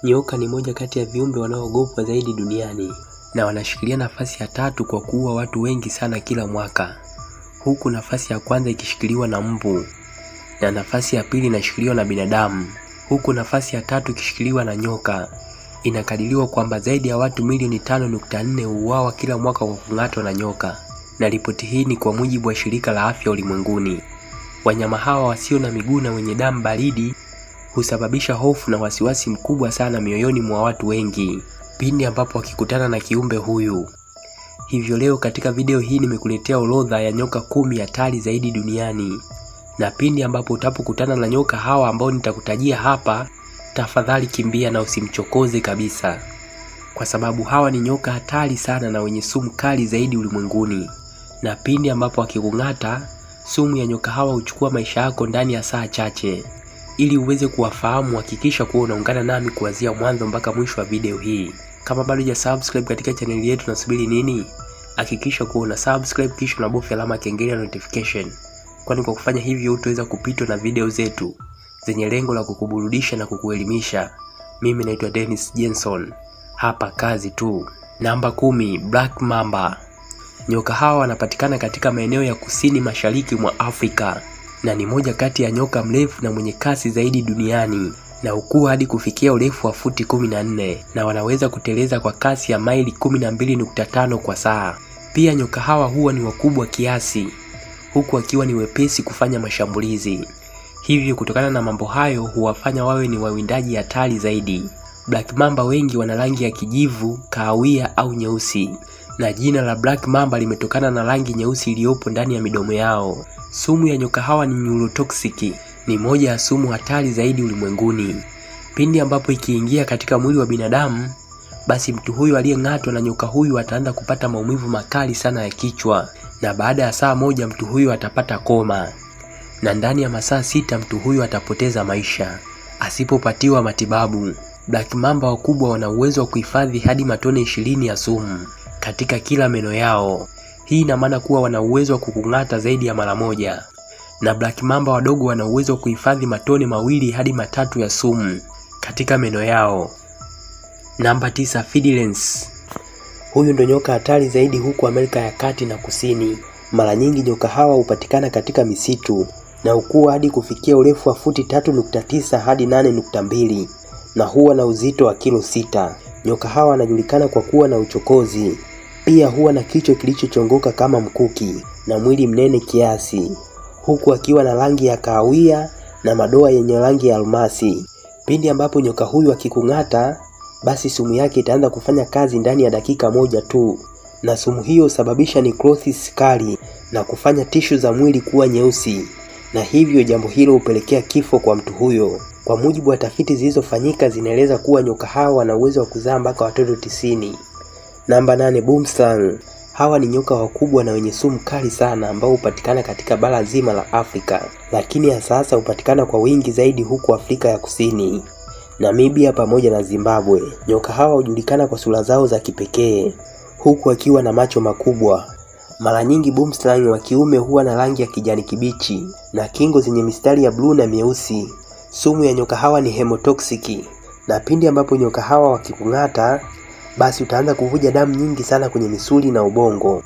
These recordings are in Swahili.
Nyoka ni moja kati ya viumbe wanaoogopwa zaidi duniani na wanashikilia nafasi ya 3 kwa kuua watu wengi sana kila mwaka. Huku nafasi ya kwanza ikishikiliwa na mbu na nafasi ya pili inashikiliwa na binadamu. Huku nafasi ya 3 ikishikiliwa na nyoka. Inakadiriwa kwamba zaidi ya watu milioni 5.4 huuawa kila mwaka kwa kung'atwa na nyoka. Na ripoti hii ni kwa mujibu wa Shirika la Afya Ulimwenguni. Wanyama hawa wasio na miguu na wenye damu baridi husababisha hofu na wasiwasi mkubwa sana mioyoni mwa watu wengi pindi ambapo wakikutana na kiumbe huyu. Hivyo leo katika video hii nimekuletea orodha ya nyoka 10 hatari zaidi duniani. Na pindi ambapo utapokutana na nyoka hawa ambao nitakutajia hapa, tafadhali kimbia na usimchokoze kabisa. Kwa sababu hawa ni nyoka hatari sana na wenye sumu kali zaidi ulimwenguni. Na pindi ambapo wakikung'ata, sumu ya nyoka hawa huchukua maisha yako ndani ya saa chache. Ili uweze kuwafahamu, hakikisha kuwa unaungana nami kuanzia mwanzo mpaka mwisho wa video hii. Kama bado hujasubscribe katika channel yetu, nasubiri nini? Hakikisha kuwa una subscribe kisha unabofya alama kengele ya notification. Kwani kwa kufanya hivyo utaweza kupitwa na video zetu zenye lengo la kukuburudisha na kukuelimisha. Mimi naitwa Dennis Jenson. Hapa kazi tu. Namba 10, Black Mamba. Nyoka hawa wanapatikana katika maeneo ya kusini mashariki mwa Afrika na ni moja kati ya nyoka mrefu na mwenye kasi zaidi duniani na hukua hadi kufikia urefu wa futi 14 na wanaweza kuteleza kwa kasi ya maili 12.5 kwa saa. Pia nyoka hawa huwa ni wakubwa kiasi huku wakiwa ni wepesi kufanya mashambulizi. Hivyo kutokana na mambo hayo huwafanya wawe ni wawindaji hatari zaidi. Black Mamba wengi wana rangi ya kijivu, kahawia au nyeusi. Na jina la Black Mamba limetokana na rangi nyeusi iliyopo ndani ya midomo yao. Sumu ya nyoka hawa ni neurotoxic, ni moja ya sumu hatari zaidi ulimwenguni. Pindi ambapo ikiingia katika mwili wa binadamu, basi mtu huyu aliyeng'atwa na nyoka huyu ataanza kupata maumivu makali sana ya kichwa, na baada ya saa moja mtu huyu atapata koma. Na ndani ya masaa 6 mtu huyu atapoteza maisha asipopatiwa matibabu. Black Mamba wakubwa wana uwezo wa kuhifadhi hadi matone 20 ya sumu katika kila meno yao. Hii ina maana kuwa wana uwezo wa kukung'ata zaidi ya mara moja. Na Black Mamba wadogo wana uwezo wa kuhifadhi matone 2 hadi 3 ya sumu katika meno yao. Namba 9, Fiddlens. Huyu ndo nyoka hatari zaidi huku Amerika ya Kati na Kusini. Mara nyingi nyoka hawa hupatikana katika misitu na hukua hadi kufikia urefu wa futi 3.9 hadi 8.2 na huwa na uzito wa kilo 6. Nyoka hawa wanajulikana kwa kuwa na uchokozi. Pia huwa na kichwa kilichochongoka kama mkuki na mwili mnene kiasi, huku akiwa na rangi ya kahawia na madoa yenye rangi ya almasi. Pindi ambapo nyoka huyu akikung'ata, basi sumu yake itaanza kufanya kazi ndani ya dakika 1 tu, na sumu hiyo husababisha necrosis kali na kufanya tishu za mwili kuwa nyeusi, na hivyo jambo hilo hupelekea kifo kwa mtu huyo. Kwa mujibu wa tafiti zilizofanyika zinaeleza kuwa nyoka hawa wana uwezo wa kuzaa mpaka watoto 90. Namba 8, Boomslang. Hawa ni nyoka wakubwa na wenye sumu kali sana ambao hupatikana katika bara zima la Afrika, lakini ya sasa hupatikana kwa wingi zaidi huku Afrika ya Kusini, Namibia pamoja na Zimbabwe. Nyoka hawa hujulikana kwa sura zao za kipekee huku akiwa na macho makubwa. Mara nyingi Boomslang wa kiume huwa na rangi ya kijani kibichi na kingo zenye mistari ya blue na mieusi. Sumu ya nyoka hawa ni hemotoxic, na pindi ambapo nyoka hawa wakikung'ata, basi utaanza kuvuja damu nyingi sana kwenye misuli na ubongo.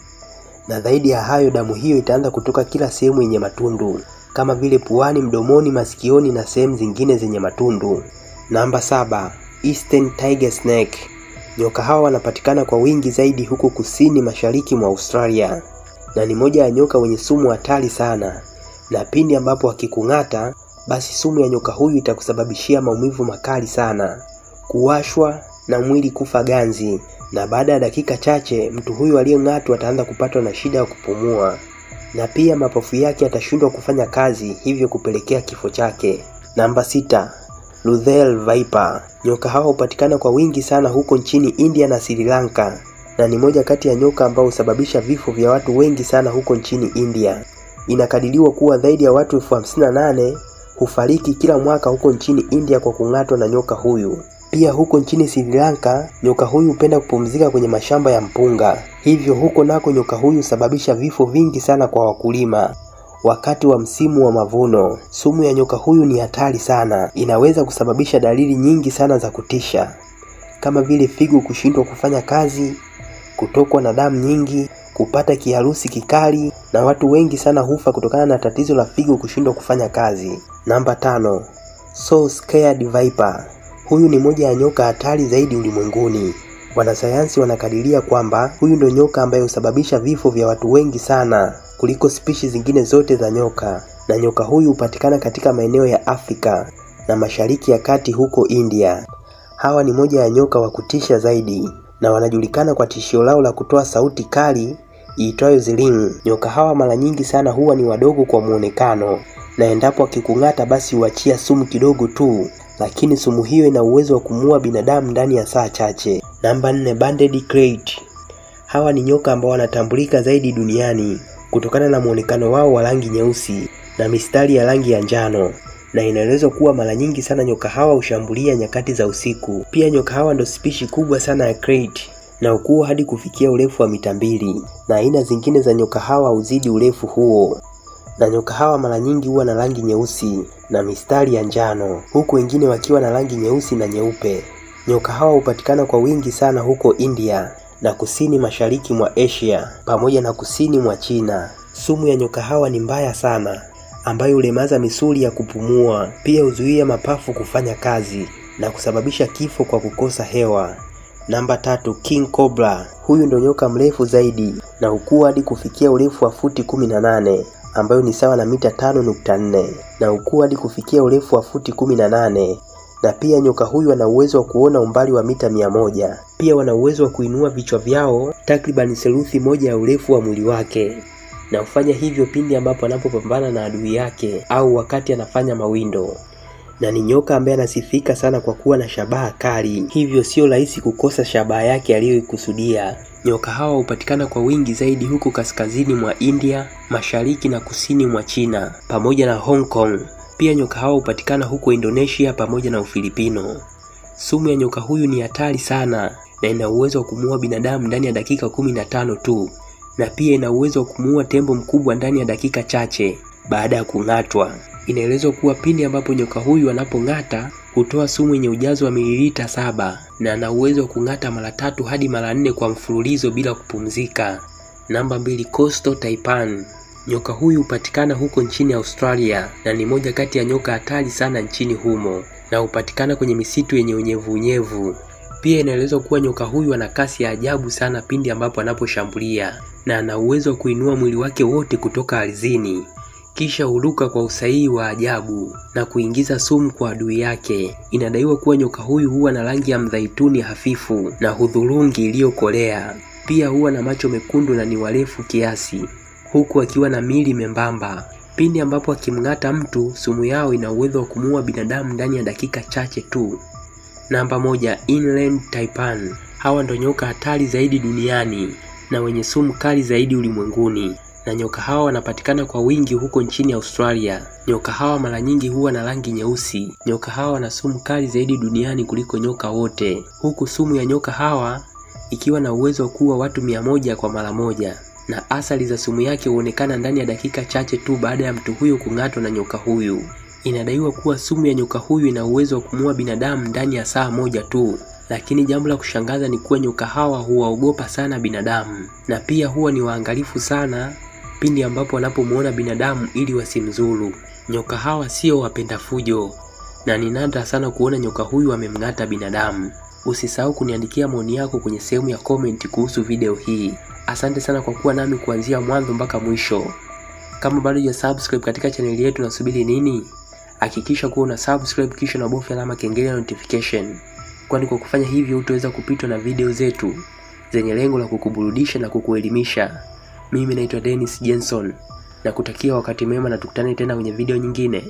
Na zaidi ya hayo, damu hiyo itaanza kutoka kila sehemu yenye matundu kama vile puani, mdomoni, masikioni na sehemu zingine zenye matundu. Namba 7, Eastern Tiger Snake. Nyoka hawa wanapatikana kwa wingi zaidi huko kusini mashariki mwa Australia na ni moja ya nyoka wenye sumu hatari sana. Na pindi ambapo wakikung'ata, basi sumu ya nyoka huyu itakusababishia maumivu makali sana, kuwashwa na mwili kufa ganzi, na baada ya dakika chache mtu huyu aliyeng'atwa ataanza kupatwa na shida ya kupumua, na pia mapafu yake yatashindwa kufanya kazi, hivyo kupelekea kifo chake. Namba 6, Luthel Viper. Nyoka hawa hupatikana kwa wingi sana huko nchini India na Sri Lanka na ni moja kati ya nyoka ambao husababisha vifo vya watu wengi sana huko nchini India. Inakadiriwa kuwa zaidi ya watu 58,000 hufariki kila mwaka huko nchini India kwa kung'atwa na nyoka huyu. Pia huko nchini Sri Lanka, nyoka huyu hupenda kupumzika kwenye mashamba ya mpunga. Hivyo huko nako nyoka huyu husababisha vifo vingi sana kwa wakulima. wakati wa msimu wa mavuno. Sumu ya nyoka huyu ni hatari sana, inaweza kusababisha dalili nyingi sana za kutisha kama vile figo kushindwa kufanya kazi, kutokwa na damu nyingi, kupata kiharusi kikali, na watu wengi sana hufa kutokana na tatizo la figo kushindwa kufanya kazi. Namba 5, So Scared Viper. Huyu ni moja ya nyoka hatari zaidi ulimwenguni. Wanasayansi wanakadiria kwamba huyu ndio nyoka ambaye husababisha vifo vya watu wengi sana kuliko spishi zingine zote za nyoka, na nyoka huyu hupatikana katika maeneo ya Afrika na Mashariki ya Kati huko India. Hawa ni moja ya nyoka wa kutisha zaidi na wanajulikana kwa tishio lao la kutoa sauti kali iitwayo ziling. Nyoka hawa mara nyingi sana huwa ni wadogo kwa muonekano, na endapo akikung'ata basi huachia sumu kidogo tu, lakini sumu hiyo ina uwezo wa kumuua binadamu ndani ya saa chache. Namba 4, Banded Krait. Hawa ni nyoka ambao wanatambulika zaidi duniani kutokana na muonekano wao wa rangi nyeusi na mistari ya rangi ya njano, na inaelezwa kuwa mara nyingi sana nyoka hawa hushambulia nyakati za usiku. Pia nyoka hawa ndio spishi kubwa sana ya Krait na ukua hadi kufikia urefu wa mita 2, na aina zingine za nyoka hawa huzidi urefu huo. Na nyoka hawa mara nyingi huwa na rangi nyeusi na mistari ya njano, huku wengine wakiwa na rangi nyeusi na nyeupe. Nyoka hawa hupatikana kwa wingi sana huko India na kusini mashariki mwa Asia pamoja na kusini mwa China. Sumu ya nyoka hawa ni mbaya sana, ambayo hulemaza misuli ya kupumua. Pia huzuia mapafu kufanya kazi na kusababisha kifo kwa kukosa hewa. Namba 3, King Cobra. Huyu ndio nyoka mrefu zaidi na hukua hadi kufikia urefu wa futi 18, ambayo ni sawa na mita 5.4, na hukua hadi kufikia urefu wa futi 18. Na pia nyoka huyu ana uwezo wa kuona umbali wa mita 100. Pia wana uwezo wa kuinua vichwa vyao takriban theluthi moja ya urefu wa mwili wake, na hufanya hivyo pindi ambapo anapopambana na adui yake au wakati anafanya mawindo. Na ni nyoka ambaye anasifika sana kwa kuwa na shabaha kali, hivyo sio rahisi kukosa shabaha yake aliyoikusudia. Nyoka hawa hupatikana kwa wingi zaidi huko kaskazini mwa India, mashariki na kusini mwa China pamoja na Hong Kong. Pia nyoka hawa hupatikana huko Indonesia pamoja na Ufilipino. Sumu ya nyoka huyu ni hatari sana na ina uwezo wa kumuua binadamu ndani ya dakika 15 tu, na pia ina uwezo wa kumuua tembo mkubwa ndani ya dakika chache baada ya kung'atwa. Inaelezwa kuwa pindi ambapo nyoka huyu anapong'ata hutoa sumu yenye ujazo wa mililita 7, na ana uwezo wa kung'ata mara 3 hadi mara 4 kwa mfululizo bila kupumzika. Namba 2, Coastal Taipan. Nyoka huyu hupatikana huko nchini Australia na ni moja kati ya nyoka hatari sana nchini humo, na hupatikana kwenye misitu yenye unyevu. Pia inaelezwa kuwa nyoka huyu ana kasi ya ajabu sana pindi ambapo anaposhambulia, na ana uwezo wa kuinua mwili wake wote kutoka ardhini, kisha huruka kwa usahihi wa ajabu na kuingiza sumu kwa adui yake. Inadaiwa kuwa nyoka huyu huwa na rangi ya mzaituni hafifu na hudhurungi iliyokolea. Pia huwa na macho mekundu na ni warefu kiasi, huku akiwa na miili membamba. Pindi ambapo akimng'ata mtu, sumu yao ina uwezo wa kumuua binadamu ndani ya dakika chache tu. Namba 1, Inland Taipan. Hawa ndio nyoka hatari zaidi duniani na wenye sumu kali zaidi ulimwenguni, na nyoka hawa wanapatikana kwa wingi huko nchini Australia. Nyoka hawa mara nyingi huwa na rangi nyeusi. Nyoka hawa wana sumu kali zaidi duniani kuliko nyoka wote, huku sumu ya nyoka hawa ikiwa na uwezo wa kuua watu 100 kwa mara moja, na athari za sumu yake huonekana ndani ya dakika chache tu baada ya mtu huyo kung'atwa na nyoka huyu. Inadaiwa kuwa sumu ya nyoka huyu ina uwezo wa kumuua binadamu ndani ya saa moja tu, lakini jambo la kushangaza ni kuwa nyoka hawa huwaogopa sana binadamu, na pia huwa ni waangalifu sana pindi ambapo wanapomuona binadamu ili wasimzuru. Nyoka hawa sio wapenda fujo, na ni nadra sana kuona nyoka huyu amemng'ata binadamu. Usisahau kuniandikia maoni yako kwenye sehemu ya comment kuhusu video hii. Asante sana kwa kuwa nami kuanzia mwanzo mpaka mwisho. Kama bado hujasubscribe katika channel yetu, unasubiri nini? Hakikisha kuwa una subscribe kisha unabofya alama kengele ya notification, kwani kwa kufanya hivyo utaweza kupitwa na video zetu zenye lengo la kukuburudisha na kukuelimisha. Mimi naitwa Dennis Jenson na kutakia wakati mwema, na tukutane tena kwenye video nyingine.